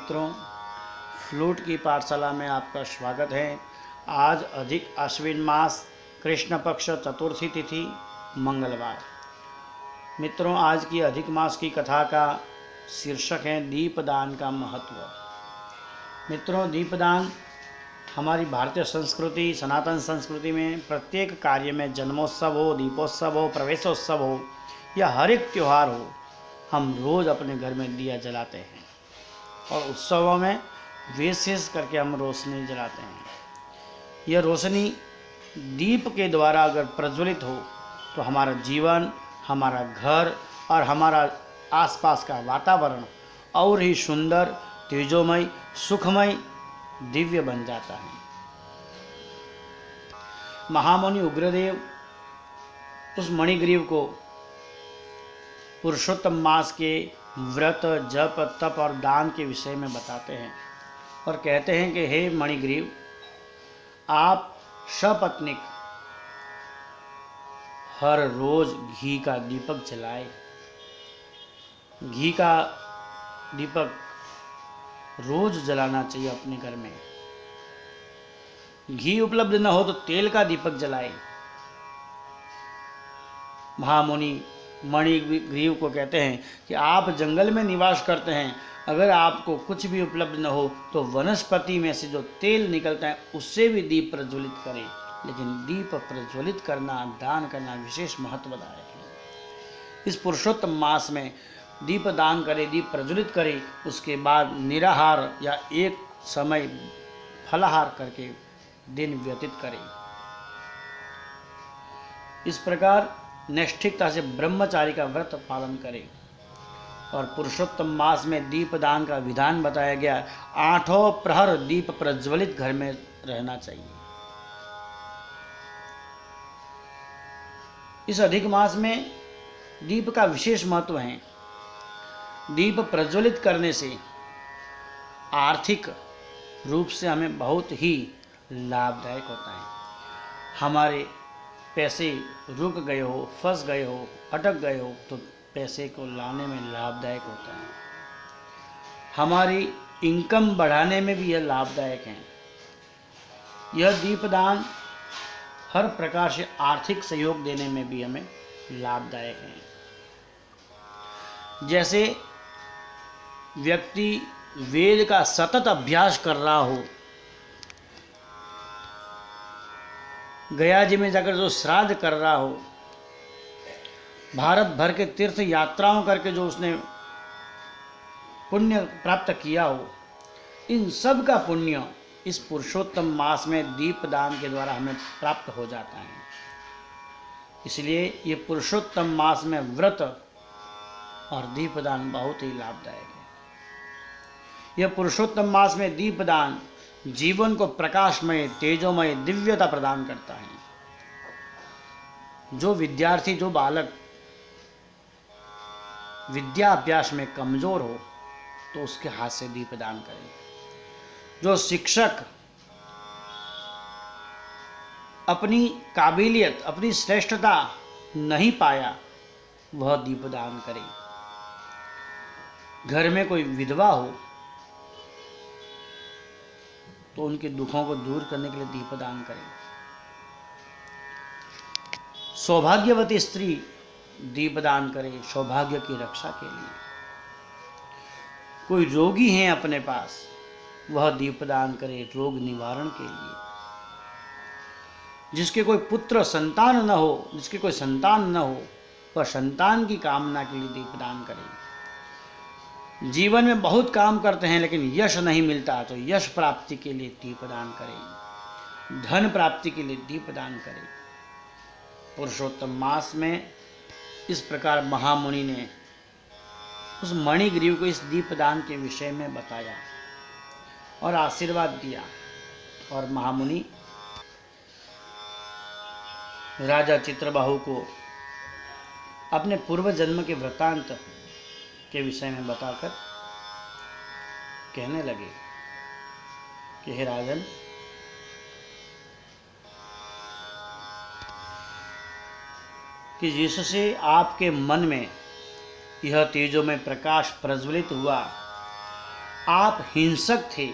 मित्रों, फ्लूट की पाठशाला में आपका स्वागत है। आज अधिक आश्विन मास कृष्ण पक्ष चतुर्थी तिथि मंगलवार। मित्रों, आज की अधिक मास की कथा का शीर्षक है दीपदान का महत्व। मित्रों, दीपदान हमारी भारतीय संस्कृति, सनातन संस्कृति में प्रत्येक कार्य में, जन्मोत्सव हो, दीपोत्सव हो, प्रवेशोत्सव हो या हर एक त्यौहार हो, हम रोज़ अपने घर में दिया जलाते हैं और उत्सवों में विशेष करके हम रोशनी जलाते हैं। यह रोशनी दीप के द्वारा अगर प्रज्वलित हो तो हमारा जीवन, हमारा घर और हमारा आसपास का वातावरण और ही सुंदर, तेजोमय, सुखमय, दिव्य बन जाता है। महामुनि उग्रदेव उस मणिग्रीव को पुरुषोत्तम मास के व्रत, जप, तप और दान के विषय में बताते हैं और कहते हैं कि हे मणिग्रीव, आप सपत्नीक हर रोज घी का दीपक जलाए। घी का दीपक रोज जलाना चाहिए अपने घर में। घी उपलब्ध न हो तो तेल का दीपक जलाए। महामुनि मणिग्रीव को कहते हैं कि आप जंगल में निवास करते हैं, अगर आपको कुछ भी उपलब्ध न हो तो वनस्पति में से जो तेल निकलता है उससे भी दीप प्रज्वलित करें। लेकिन दीप प्रज्वलित करना, दान करना विशेष महत्वदायक है। इस पुरुषोत्तम मास में दीप दान करें, दीप प्रज्वलित करें, उसके बाद निराहार या एक समय फलाहार करके दिन व्यतीत करें। इस प्रकार नैष्ठिकता से ब्रह्मचारी का व्रत पालन करें। और पुरुषोत्तम मास में दीप दान का विधान बताया गया। 8 प्रहर दीप प्रज्वलित घर में रहना चाहिए। इस अधिक मास में दीप का विशेष महत्व है। दीप प्रज्वलित करने से आर्थिक रूप से हमें बहुत ही लाभदायक होता है। हमारे पैसे रुक गए हो, फंस गए हो, अटक गए हो तो पैसे को लाने में लाभदायक होता है। हमारी इनकम बढ़ाने में भी यह लाभदायक है। यह दीपदान हर प्रकार से आर्थिक सहयोग देने में भी हमें लाभदायक है। जैसे व्यक्ति वेद का सतत अभ्यास कर रहा हो, गया जी में जाकर जो श्राद्ध कर रहा हो, भारत भर के तीर्थ यात्राओं करके जो उसने पुण्य प्राप्त किया हो, इन सब का पुण्य इस पुरुषोत्तम मास में दीपदान के द्वारा हमें प्राप्त हो जाता है। इसलिए ये पुरुषोत्तम मास में व्रत और दीपदान बहुत ही लाभदायक है। यह पुरुषोत्तम मास में दीपदान जीवन को प्रकाशमय, तेजोमय, दिव्यता प्रदान करता है। जो विद्यार्थी, जो बालक विद्या अभ्यास में कमजोर हो तो उसके हाथ से दीपदान करें। जो शिक्षक अपनी काबिलियत, अपनी श्रेष्ठता नहीं पाया, वह दीपदान करे। घर में कोई विधवा हो तो उनके दुखों को दूर करने के लिए दीपदान करें। सौभाग्यवती स्त्री दीपदान करे सौभाग्य की रक्षा के लिए। कोई रोगी है अपने पास, वह दीपदान करे रोग निवारण के लिए। जिसके कोई पुत्र संतान न हो, जिसके कोई संतान न हो, वह संतान की कामना के लिए दीपदान करे। जीवन में बहुत काम करते हैं लेकिन यश नहीं मिलता तो यश प्राप्ति के लिए दीपदान करें। धन प्राप्ति के लिए दीपदान करें। पुरुषोत्तम मास में इस प्रकार महामुनि ने उस मणिग्रीव को इस दीपदान के विषय में बताया और आशीर्वाद दिया। और महामुनि राजा चित्रबाहु को अपने पूर्व जन्म के वृत्तांत के विषय में बताकर कहने लगे कि हे राजन, कि जिससे आपके मन में यह तेजों में प्रकाश प्रज्वलित हुआ, आप हिंसक थे,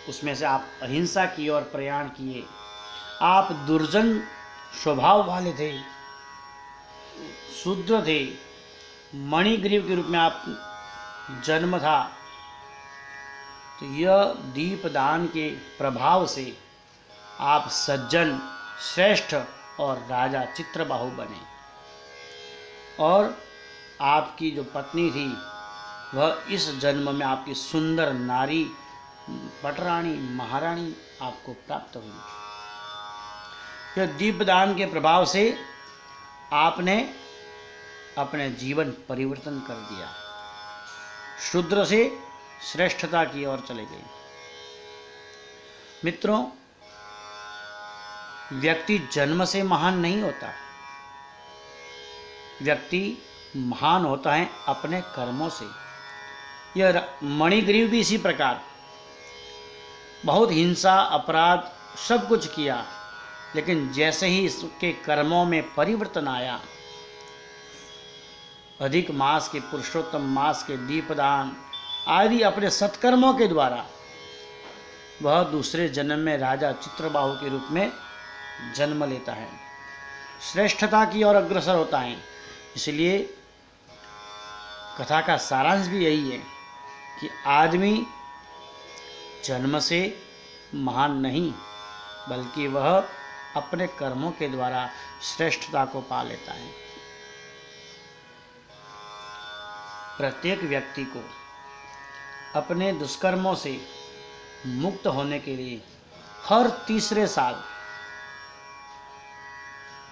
उसमें से आप अहिंसा की ओर प्रयाण किए। आप दुर्जन स्वभाव वाले थे, शूद्र थे, मणिग्रीव के रूप में आप जन्म था। तो यह दीपदान के प्रभाव से आप सज्जन, श्रेष्ठ और राजा चित्रबाहु बने। और आपकी जो पत्नी थी वह इस जन्म में आपकी सुंदर नारी पटरानी महारानी आपको प्राप्त हुई। यह दीपदान के प्रभाव से आपने अपने जीवन परिवर्तन कर दिया, शूद्र से श्रेष्ठता की ओर चले गए। मित्रों, व्यक्ति जन्म से महान नहीं होता, व्यक्ति महान होता है अपने कर्मों से। यह मणिग्रीव भी इसी प्रकार बहुत हिंसा, अपराध सब कुछ किया, लेकिन जैसे ही इसके कर्मों में परिवर्तन आया, अधिक मास के, पुरुषोत्तम मास के दीपदान आदि अपने सत्कर्मों के द्वारा वह दूसरे जन्म में राजा चित्रबाहु के रूप में जन्म लेता है, श्रेष्ठता की ओर अग्रसर होता है। इसलिए कथा का सारांश भी यही है कि आदमी जन्म से महान नहीं, बल्कि वह अपने कर्मों के द्वारा श्रेष्ठता को पा लेता है। प्रत्येक व्यक्ति को अपने दुष्कर्मों से मुक्त होने के लिए हर तीसरे साल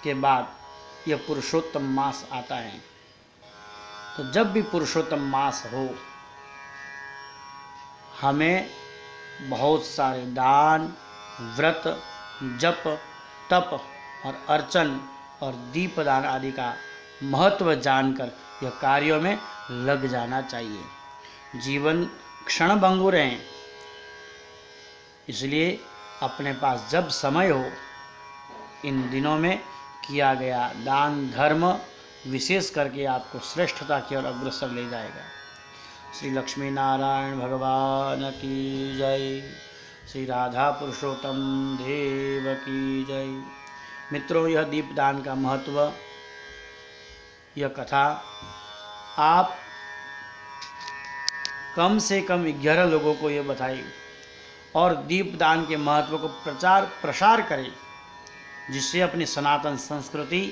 के बाद यह पुरुषोत्तम मास आता है। तो जब भी पुरुषोत्तम मास हो, हमें बहुत सारे दान, व्रत, जप, तप और अर्चन और दीपदान आदि का महत्व जानकर यह कार्यों में लग जाना चाहिए। जीवन क्षणभंगुर है, इसलिए अपने पास जब समय हो, इन दिनों में किया गया दान धर्म विशेष करके आपको श्रेष्ठता की ओर अग्रसर ले जाएगा। श्री लक्ष्मी नारायण भगवान की जय। श्री राधा पुरुषोत्तम देव की जय। मित्रों, यह दीपदान का महत्व, यह कथा आप कम से कम 11 लोगों को यह बताई और दीपदान के महत्व को प्रचार प्रसार करें, जिससे अपनी सनातन संस्कृति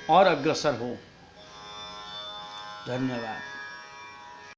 और अग्रसर हो। धन्यवाद।